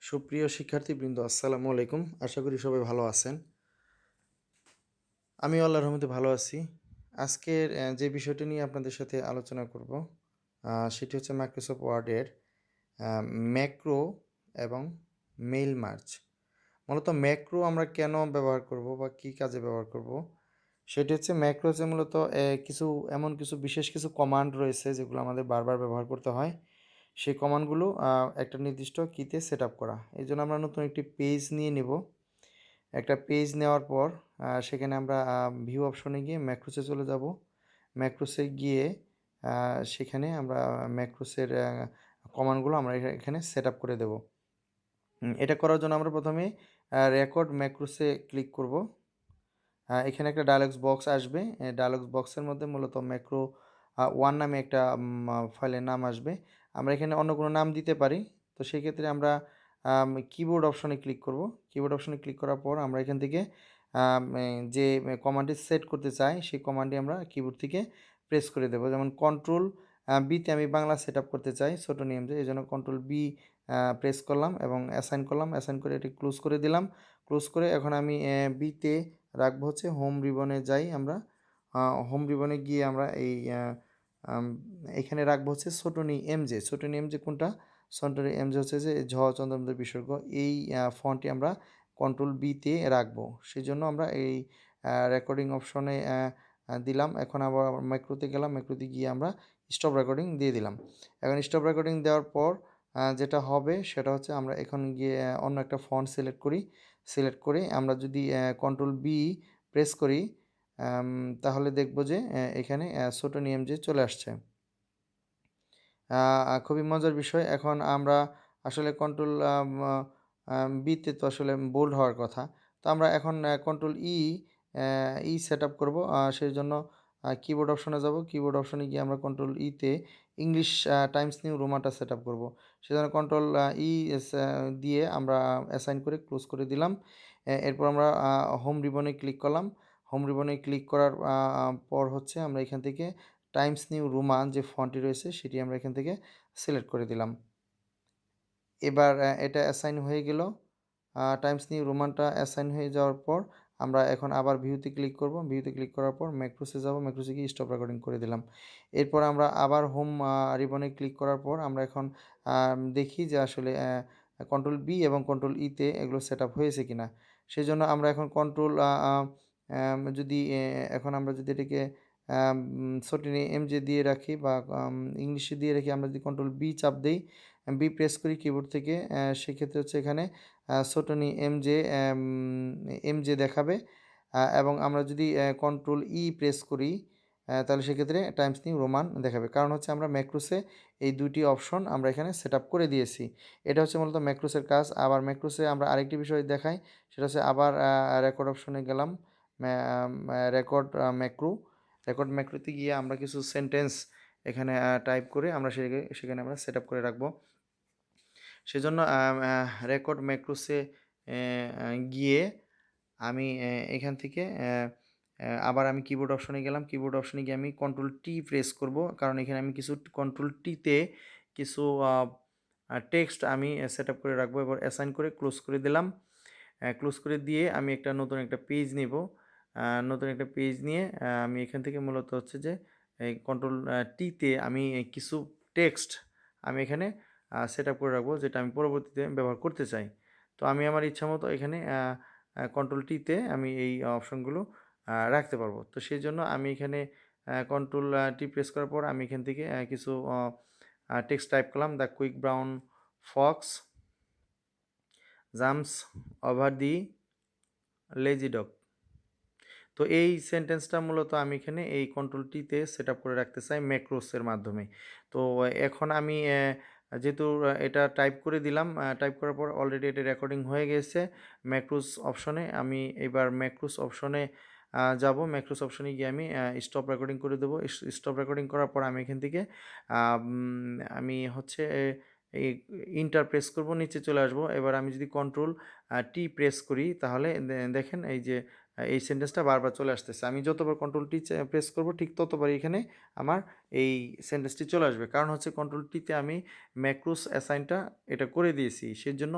সুপ্রিয় শিক্ষার্থীবৃন্দ, আসসালামু আলাইকুম। আশা করি সবাই ভালো আছেন। আমিও আল্লাহর রহমতে ভালো আছি। আজকের যে বিষয়টি নিয়ে আপনাদের সাথে আলোচনা করব, সেটি হচ্ছে মাইক্রোসফট ওয়ার্ডের ম্যাক্রো এবং মেইল মার্জ। মূলত ম্যাক্রো আমরা কেন ব্যবহার করব বা কী কাজে ব্যবহার করব, সেটি হচ্ছে ম্যাক্রো হচ্ছে মূলত কিছু বিশেষ কিছু কমান্ড রয়েছে যেগুলো আমাদের বারবার ব্যবহার করতে হয়। সেই কমান্ডগুলো একটা নির্দিষ্ট কিতে সেট আপ করা। এই জন্য আমরা নতুন একটি পেজ নিয়ে নেব। একটা পেজ নেওয়ার পর সেখানে আমরা ভিউ অপশনে গিয়ে ম্যাক্রোসে চলে যাব। ম্যাক্রোসে গিয়ে সেখানে আমরা ম্যাক্রোসের কমান্ডগুলো আমরা এখানে সেট আপ করে দেব। এটা করার জন্য আমরা প্রথমে রেকর্ড ম্যাক্রোসে ক্লিক করব। এখানে একটা ডায়ালগস বক্স আসবে। ডায়ালগস বক্সের মধ্যে মূলত ম্যাক্রো 1 নামে একটা ফাইলের নাম আসবে। আমরা এখানে অন্য কোনো নাম দিতে পারি। তো সেক্ষেত্রে আমরা কিবোর্ড অপশনে ক্লিক করব। কিবোর্ড অপশনে ক্লিক করার পর আমরা এখান থেকে যে কমান্ডটি সেট করতে চাই সেই কমান্ডটি আমরা কিবোর্ড থেকে প্রেস করে দেব। যেমন কন্ট্রোল বিতে আমি বাংলা সেট আপ করতে চাই ছোটো নিয়ম দিয়ে, এই জন্য কন্ট্রোল বি প্রেস করলাম এবং অ্যাসাইন করলাম। অ্যাসাইন করে এটি ক্লোজ করে দিলাম। ক্লোজ করে এখন আমি বিতে রাখবো হচ্ছে হোম রিবনে যাই আমরা। হোম রিবনে গিয়ে আমরা এখানে রাখবো হচ্ছে ছোটনি এমজে। ছোটনি এমজে কোনটা? ছোটনি এমজে হচ্ছে যে ঝ চন্দ্রবিন্দু বিসর্গ। এই ফন্টটি আমরা কন্ট্রোল বিতে রাখবো। সেই জন্য আমরা এই রেকর্ডিং অপশনে দিলাম। এখন আবার ম্যাক্রোতে গেলাম। ম্যাক্রোতে গিয়ে আমরা স্টপ রেকর্ডিং দিয়ে দিলাম। এখন স্টপ রেকর্ডিং দেওয়ার পর যেটা হবে সেটা হচ্ছে আমরা এখন গিয়ে অন্য একটা ফন্ট সিলেক্ট করি। সিলেক্ট করে আমরা যদি কন্ট্রোল বি প্রেস করি তাহলে দেখব যে এখানে ছোট নিয়ম যে চলে আসছে। খুবই মজার বিষয়। এখন আমরা আসলে কন্ট্রোল বিতে তো আসলে বোল্ড হওয়ার কথা। তো আমরা এখন কন্ট্রোল ই সেট আপ করবো। সেই জন্য কিবোর্ড অপশনে যাব। কিবোর্ড অপশনে গিয়ে আমরা কন্ট্রোল ইতে ইংলিশ টাইমস নিউ রোমানটা সেট আপ করবো। সেজন্য কন্ট্রোল ই দিয়ে আমরা অ্যাসাইন করে ক্লোজ করে দিলাম। এরপর আমরা হোম রিবনে ক্লিক করলাম। হোম রিবনে ক্লিক করার পর হচ্ছে আমরা এখান থেকে টাইমস নিউ রোমান যে ফন্টটি রয়েছে সেটি আমরা এখান থেকে সিলেক্ট করে দিলাম। এবার এটা অ্যাসাইন হয়ে গেল। টাইমস নিউ রোমানটা অ্যাসাইন হয়ে যাওয়ার পর আমরা এখন আবার ভিউতে ক্লিক করব। ভিউতে ক্লিক করার পর ম্যাক্রোসে যাব। ম্যাক্রোসে গিয়ে স্টপ রেকর্ডিং করে দিলাম। এরপর আমরা আবার হোম রিবনে ক্লিক করার পর আমরা এখন দেখি যে আসলে কন্ট্রোল বি এবং কন্ট্রোল ইতে এগুলো সেট আপ হয়েছে কিনা। সেজন্য আমরা এখন কন্ট্রোল যদি এখন আমরা যদি এটাকে ছোটনি এমজে দিয়ে রাখি বা ইংলিশে দিয়ে রেখে আমরা যদি কন্ট্রোল বি চাপ দেই, বি প্রেস করি কিবোর্ড থেকে, সেক্ষেত্রে হচ্ছে এখানে ছোটনি এমজে দেখাবে। এবং আমরা যদি কন্ট্রোল ই প্রেস করি তাহলে সেক্ষেত্রে টাইমস নিউ রোমান দেখাবে। কারণ হচ্ছে আমরা ম্যাক্রোসে এই দুটি অপশন আমরা এখানে সেট আপ করে দিয়েছি। এটা হচ্ছে মূলত ম্যাক্রোসের কাজ। আবার ম্যাক্রোসে আমরা আরেকটি বিষয় দেখাই, সেটা হচ্ছে আবার রেকর্ড অপশনে গেলাম। Record macro. রেকর্ড ম্যাক্রোতে গিয়ে আমরা কিছু সেন্টেন্স এখানে টাইপ করে আমরা সেখানে আমরা সেট আপ করে রাখবো। সেজন্য রেকর্ড ম্যাক্রোসে গিয়ে আমি এখান থেকে আবার আমি কিবোর্ড অপশনে গেলাম। কিবোর্ড অপশনে গিয়ে আমি কন্ট্রোল টি প্রেস করব, কারণ এখানে আমি কিছু কন্ট্রোল টিতে কিছু টেক্সট আমি সেট আপ করে রাখবো। এবার অ্যাসাইন করে ক্লোজ করে দিলাম। ক্লোজ করে দিয়ে আমি নতুন একটা পেজ নেব। নতুন একটা পেজ নিয়ে আমি এখান থেকে মূলত হচ্ছে যে এই কন্ট্রোল টিতে আমি কিছু টেক্সট আমি এখানে সেট আপ করে রাখবো, যেটা আমি পরবর্তীতে ব্যবহার করতে চাই। তো আমি আমার ইচ্ছা মতো এখানে কন্ট্রোল টিতে আমি এই অপশনগুলো রাখতে পারবো। তো সেই জন্য আমি এখানে কন্ট্রোল টি প্রেস করার পর আমি এখান থেকে কিছু টেক্সট টাইপ করলাম। The quick brown Fox jumps over the lazy dog. তো এই সেন্টেন্সটা মূলত আমি এখানে এই কন্ট্রোল টিতে সেট আপ করে রাখতে চাই ম্যাক্রোসের মাধ্যমে। তো এখন আমি যেহেতু এটা টাইপ করে দিলাম, টাইপ করার পর অলরেডি এটা রেকর্ডিং হয়ে গেছে ম্যাক্রোস অপশনে। আমি এবার ম্যাক্রোস অপশনে যাব। ম্যাক্রোস অপশনে গিয়ে আমি স্টপ রেকর্ডিং করে দেবো। স্টপ রেকর্ডিং করার পর আমি এখান থেকে আমি হচ্ছে এই ইন্টার প্রেস করব, নিচে চলে আসবো। এবার আমি যদি কন্ট্রোল টি প্রেস করি তাহলে দেখেন এই যে এই সেন্টেন্সটা বারবার চলে আসতেছে। আমি যতবার কন্ট্রোল টি প্রেস করব ঠিক ততবারই এখানে আমার এই সেন্টেন্সটি চলে আসবে। কারণ হচ্ছে কন্ট্রোল টিতে আমি ম্যাক্রোস অ্যাসাইনটা এটা করে দিয়েছি। সেজন্য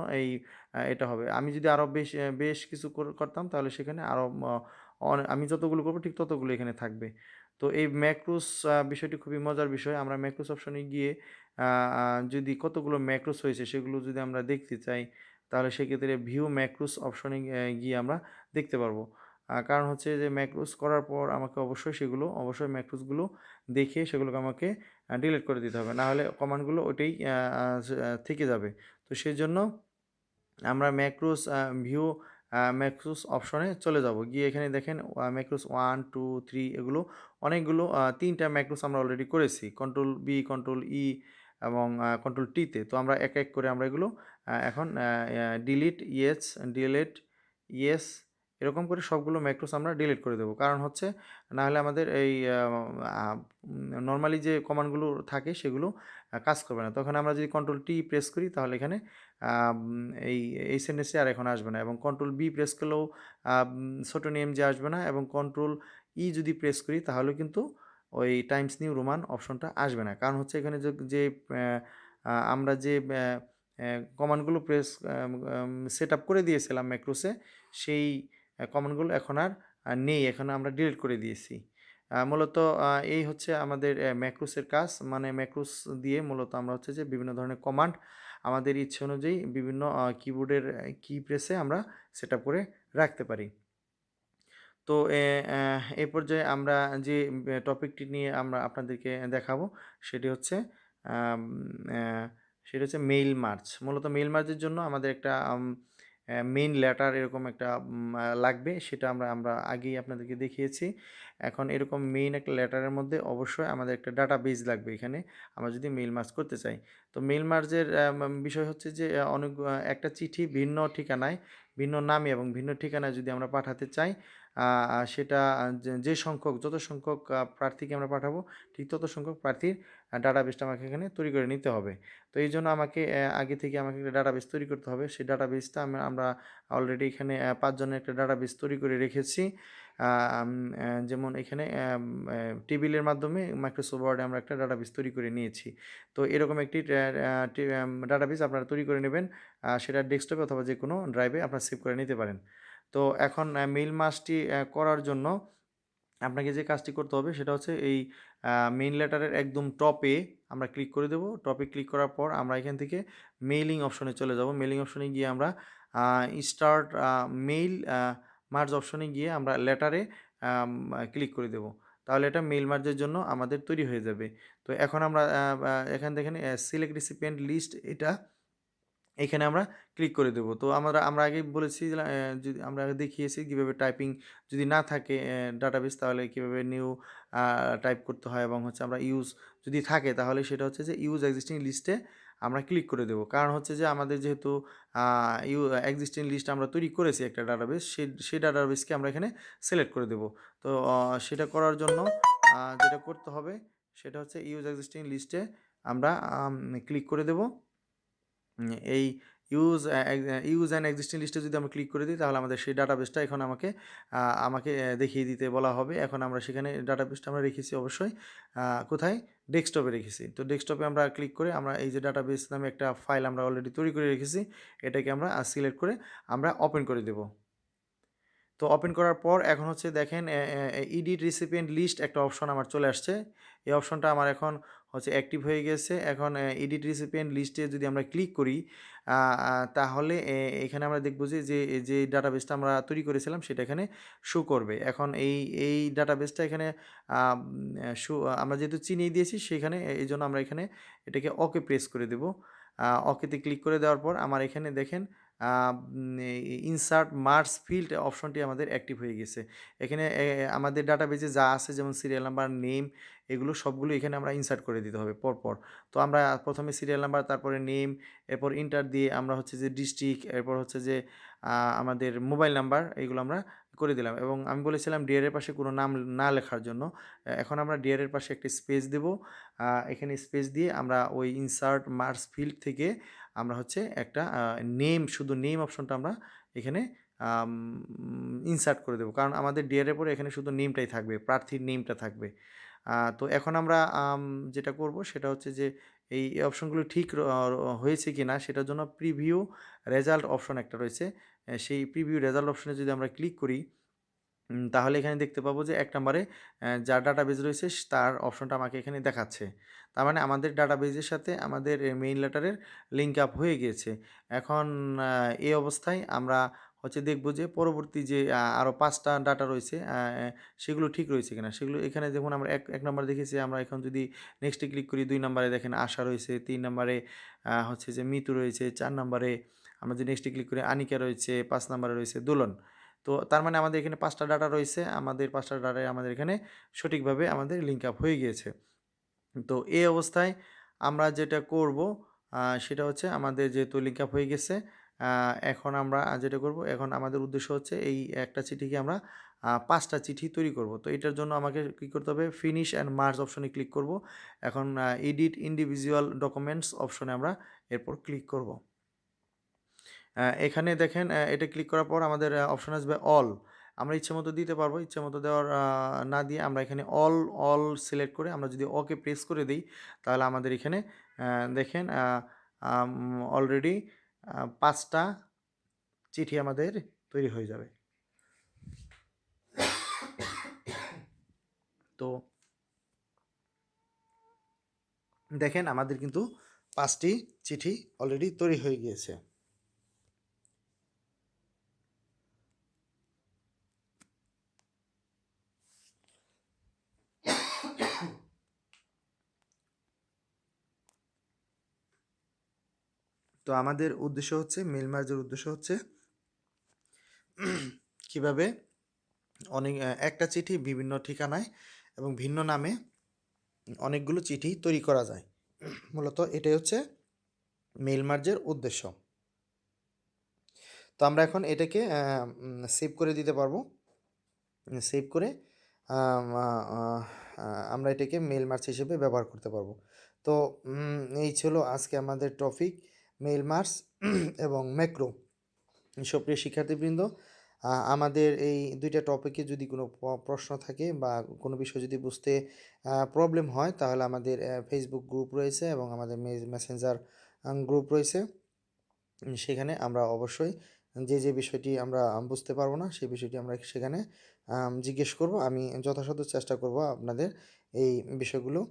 এটা হবে। আমি যদি আরও বেশ কিছু করতাম তাহলে সেখানে আরও আমি যতগুলো করব ঠিক ততগুলো এখানে থাকবে। তো এই ম্যাক্রোস বিষয়টি খুবই মজার বিষয়। আমরা ম্যাক্রোস অপশনে গিয়ে আ আ যদি কতগুলো ম্যাক্রোস হয়েছে সেগুলো যদি আমরা দেখতে চাই, তাহলে সেক্ষেত্রে ভিউ ম্যাক্রোস অপশনে গিয়ে আমরা দেখতে পারবো। কারণ হচ্ছে যে ম্যাক্রোস করার পর আমাকে অবশ্যই ম্যাক্রোসগুলো দেখে সেগুলোকে আমাকে ডিলিট করে দিতে হবে। না হলে কমান্ডগুলো ওইটাই আ আ থেকে যাবে। তো সেজন্য আমরা ভিউ ম্যাক্রোস অপশনে চলে যাব। গিয়ে এখানে দেখেন ম্যাক্রোস 1, 2, 3 এগুলো অনেকগুলো ৩ টা ম্যাক্রোস আমরা অলরেডি করেছি। কন্ট্রোল বি, কন্ট্রোল ই এবং কন্ট্রোল টিতে। তো আমরা এক, এক করে আমরা এগুলো এখন ডিলিট, ইয়েস এরকম করে সবগুলো ম্যাক্রোস আমরা ডিলিট করে দেব। কারণ হচ্ছে না হলে আমাদের এই আ নরমালি যে কমান্ডগুলো থাকে সেগুলো কাজ করবে না। তখন আমরা যদি কন্ট্রোল টি প্রেস করি তাহলে এখানে আম এই এই সেন্টেন্সটি আর এখন আসবে না এবং কন্ট্রোল বি প্রেস করলেও ছোট নেম যে আসবে না এবং কন্ট্রোল ই যদি প্রেস করি তাহলেও কিন্তু ওই টাইমস নিউ রোমান অপশনটা আসবে না। কারণ হচ্ছে এখানে যে অ্যা আমরা যে কমান্ডগুলো সেট আপ করে দিয়েছিলাম ম্যাক্রোসে সেই কমান্ডগুলো এখন আর নেই। এখন আমরা ডিলিট করে দিয়েছি। মূলত এই হচ্ছে আমাদের ম্যাক্রোসের কাজ। মানে ম্যাক্রোস দিয়ে মূলত আমরা হচ্ছে যে বিভিন্ন ধরনের কমান্ড আমাদের ইচ্ছে অনুযায়ী বিভিন্ন কিবোর্ডের কি প্রেসে আমরা সেটআপ করে রাখতে পারি। তো এই পর্যায়ে আমরা যে টপিকটি নিয়ে আমরা আপনাদেরকে দেখাবো সেটি হচ্ছে আম অ্যা সেটা হচ্ছে মেইল মার্জ। মূলত মেইল মার্জের জন্য আমাদের একটা মেইন লেটার এরকম একটা লাগবে। সেটা আমরা আমরা আগেই আপনাদেরকে দেখিয়েছি। এখন এরকম মেইন একটা লেটারের মধ্যে অবশ্যই আমাদের একটা ডাটাবেজ লাগবে এখানে আমরা যদি মেইল মার্জ করতে চাই। তো মেইল মার্জের বিষয় হচ্ছে যে একটা চিঠি ভিন্ন ঠিকানায়, ভিন্ন নামে এবং ভিন্ন ঠিকানায় যদি আমরা পাঠাতে চাই আ আ সেটা যে সংখ্যক যত সংখ্যক প্রার্থীকে আমরা পাঠাবো, ঠিক তত সংখ্যক প্রার্থীর ডাটাবেসটা আমাকে এখানে তৈরি করে নিতে হবে। তো এইজন্য আমাকে আগে থেকে আমাকে একটা ডাটাবেস তৈরি করতে হবে। সেই ডাটাবেসটা আমরা অলরেডি এখানে ৫ জনের একটা ডাটাবেস তৈরি করে রেখেছি। আম যেমন এখানে টেবিলের মাধ্যমে মাইক্রোসফট ওয়ার্ডে আমরা একটা ডাটাবেস তৈরি করে নিয়েছি। তো এরকম একটি ট্যা আ টে আম ডাটাবেস আপনারা তৈরি করে নেবেন। সেটা ডেস্কটপে অথবা যেকোনো ড্রাইভে আপনারা সেভ করে নিতে পারেন। তো এখন মেইল মাসটি করার জন্য আপনাকে যে কাজটি করতে হবে সেটা হচ্ছে এই মেইন লেটারের একদম টপে আমরা ক্লিক করে দেব। টপে ক্লিক করার পর আমরা এখান থেকে মেইলিং অপশনে চলে যাব। মেইলিং অপশনে গিয়ে আমরা আ স্টার্ট মেইল মার্জ অপশনে গিয়ে আমরা লেটারে ক্লিক করে দেব। তাহলে এটা মেইল মার্জের জন্য আমাদের তৈরি হয়ে যাবে। তো এখন আমরা এখানে দেখেন সিলেক্ট রিসিপিয়েন্ট লিস্ট এটা এখানে আমরা ক্লিক করে দেব। তো আমরা আগেই বলেছি যে যদি আমরা আগে দেখিয়েছি কিভাবে টাইপিং যদি না থাকে ডাটাবেস তাহলে কিভাবে নিউ আ টাইপ করতে হয় এবং হচ্ছে আমরা যদি থাকে তাহলে সেটা হচ্ছে যে ইউজ এক্সিস্টিং লিস্টে আমরা ক্লিক করে দেব। কারণ হচ্ছে যে আমাদের যেহেতু আ ইউ এক্সিস্টিং লিস্ট আমরা তৈরি করেছি একটা ডাটাবেস সেই ডাটাবেসকে আমরা এখানে সিলেক্ট করে দেব। তো সেটা করার জন্য যেটা করতে হবে সেটা হচ্ছে ইউজ এক্সিস্টিং লিস্টে আমরা ক্লিক করে দেব। এই ইউজ অ্যান্ড এক্সিস্টিং লিস্টে যদি আমরা ক্লিক করে দিই তাহলে আমাদের সেই ডাটাবেসটা এখন আ আমাকে দেখিয়ে দিতে বলা হবে। এখন আমরা সেখানে ডাটাবেসটা আমরা রেখেছি অবশ্যই কোথায়? ডেস্কটপে রেখেছি। তো ডেস্কটপে আমরা ক্লিক করে আমরা এই যে ডাটাবেস নামে একটা ফাইল আমরা অলরেডি তৈরি করে রেখেছি, এটাকে আমরা সিলেক্ট করে আমরা ওপেন করে দেব। তো ওপেন করার পর এখন হচ্ছে দেখেন এডিট রিসিপিয়েন্ট লিস্ট একটা অপশন আমার চলে আসছে। এই অপশনটা আমার এখন হচ্ছে অ্যাক্টিভ হয়ে গেছে। এখন এডিট রিসিপিয়েন্ট লিস্টে যদি আমরা ক্লিক করি আ আ তাহলে এখানে আমরা দেখব যে ডাটাবেসটা আমরা তৈরি করেছিলাম সেটা এখানে শো করবে। এখন এই ডাটাবেসটা এখানে আম অ্যা শো আমরা যেহেতু চিনিয়ে দিয়েছি সেখানে এইজন্য আমরা এখানে এটাকে ওকে প্রেস করে দেব। ওকেতে ক্লিক করে দেওয়ার পর আমার এখানে দেখেন আ ইনসার্ট মার্জ ফিল্ড অপশনটি আমাদের অ্যাক্টিভ হয়ে গেছে। এখানে আমাদের ডাটাবেজে যা আছে যেমন সিরিয়াল নাম্বার, নেম এগুলো সবগুলো এখানে আমরা ইনসার্ট করে দিতে হবে পরপর। তো আমরা ১ম এ সিরিয়াল নাম্বার, তারপরে নেম, এরপর এন্টার দিয়ে আমরা হচ্ছে যে ডিস্ট্রিক্ট, এরপর হচ্ছে যে আমাদের মোবাইল নাম্বার এগুলো আমরা করে দিলাম এবং আমি বলেছিলাম ডিআর এর পাশে কোনো নাম না লেখার জন্য। এখন আমরা ডিআর এর পাশে একটা স্পেস দেব। এখানে স্পেস দিয়ে আমরা ওই ইনসার্ট মার্জ ফিল্ড থেকে আমরা হচ্ছে একটা শুধু নেম অপশনটা আমরা এখানে ইনসার্ট করে দেবো, কারণ আমাদের ডিআরের পরে এখানে শুধু নেমটাই থাকবে, প্রার্থীর নেমটা থাকবে। তো এখন আমরা যেটা করব সেটা হচ্ছে যে এই অপশনগুলো ঠিক হয়েছে কি না সেটার জন্য প্রিভিউ রেজাল্ট অপশন একটা রয়েছে। সেই প্রিভিউ রেজাল্ট অপশনে যদি আমরা ক্লিক করি, তাহলে এখানে দেখতে পাবো যে ১ নম্বরে যার ডাটাবেজ রয়েছে তার অপশনটা আমাকে এখানে দেখাচ্ছে। তার মানে আমাদের ডাটাবেজের সাথে আমাদের মেইন লেটারের লিঙ্ক আপ হয়ে গিয়েছে। এখন এই অবস্থায় আমরা হচ্ছে দেখব যে পরবর্তী যে আরও ৫ টা ডাটা রয়েছে সেগুলো ঠিক রয়েছে কিনা। সেগুলো এখানে দেখুন আমরা ১ নম্বরে দেখেছি, আমরা এখন যদি নেক্সটে ক্লিক করি ২ নম্বরে দেখেন আশা রয়েছে, ৩ নম্বরে হচ্ছে যে মিতু রয়েছে, ৪ নম্বরে আমরা যদি নেক্সটে ক্লিক করি আনিকা রয়েছে, ৫ নম্বরে রয়েছে দোলন। তো তার মানে আমাদের এখানে ৫ টা ডাটা রয়েছে। আমাদের ৫ টা ডাটায় আমাদের এখানে সঠিকভাবে আমাদের লিঙ্ক আপ হয়ে গিয়েছে। তো এই অবস্থায় আমরা যেটা করব সেটা হচ্ছে আমাদের যেহেতু লিঙ্ক আপ হয়ে গেছে, এখন আমরা যেটা করব, এখন আমাদের উদ্দেশ্য হচ্ছে এই একটা চিঠিকে আমরা ৫ টা চিঠি তৈরি করব। তো এটার জন্য আমাকে কি করতে হবে? ফিনিশ অ্যান্ড মার্জ অপশনে ক্লিক করব। এখন এডিট ইন্ডিভিজুয়াল ডকুমেন্টস অপশনে আমরা এরপর ক্লিক করব। এখানে দেখেন এটা ক্লিক করার পর আমাদের অপশন আসবে অল। আমরা ইচ্ছেমতো দিতে পারবো। ইচ্ছেমতো দেওয়ার না দিয়ে আমরা এখানে অল সিলেক্ট করে আমরা যদি ওকে প্রেস করে দেই, তাহলে আমাদের এখানে দেখেন অলরেডি ৫ টা চিঠি আমাদের তৈরি হয়ে যাবে। তো দেখেন আমাদের কিন্তু ৫ টি চিঠি অলরেডি তৈরি হয়ে গিয়েছে। তো আমাদের উদ্দেশ্য হচ্ছে, মেল মার্জের উদ্দেশ্য হচ্ছে কিভাবে অনেক একটা চিঠি বিভিন্ন ঠিকানায় এবং ভিন্ন নামে অনেকগুলো চিঠি তৈরি করা যায়। মূলত এটাই হচ্ছে মেল মার্জের উদ্দেশ্য। তো আমরা এখন এটাকে সেভ করে দিতে পারবো। সেভ করে আম, আ, আ, আমরা এটাকে মেল মার্জ হিসেবে ব্যবহার করতে পারবো। তো এই ছিল আজকে আমাদের টপিক, মেল মার্জ এবং ম্যাক্রো। সুপ্রিয় শিক্ষার্থীবৃন্দ, আমাদের এই দুইটা টপিকে যদি কোনো প্রশ্ন থাকে বা কোনো বিষয় যদি বুঝতে প্রবলেম হয়, তাহলে আমাদের ফেসবুক গ্রুপ রয়েছে এবং আমাদের মেসেঞ্জার গ্রুপ রয়েছে। সেখানে আমরা অবশ্যই যে বিষয়টি আমরা বুঝতে পারবো না সেই বিষয়টি আমরা সেখানে জিজ্ঞেস করব। আমি যথাসাধ্য চেষ্টা করব আপনাদের এই বিষয়গুলো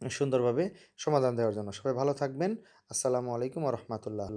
সুন্দরভাবে সমাধান দেওয়ার জন্য। সবাই ভালো থাকবেন। আসসালামু আলাইকুম ওয়া রাহমাতুল্লাহ।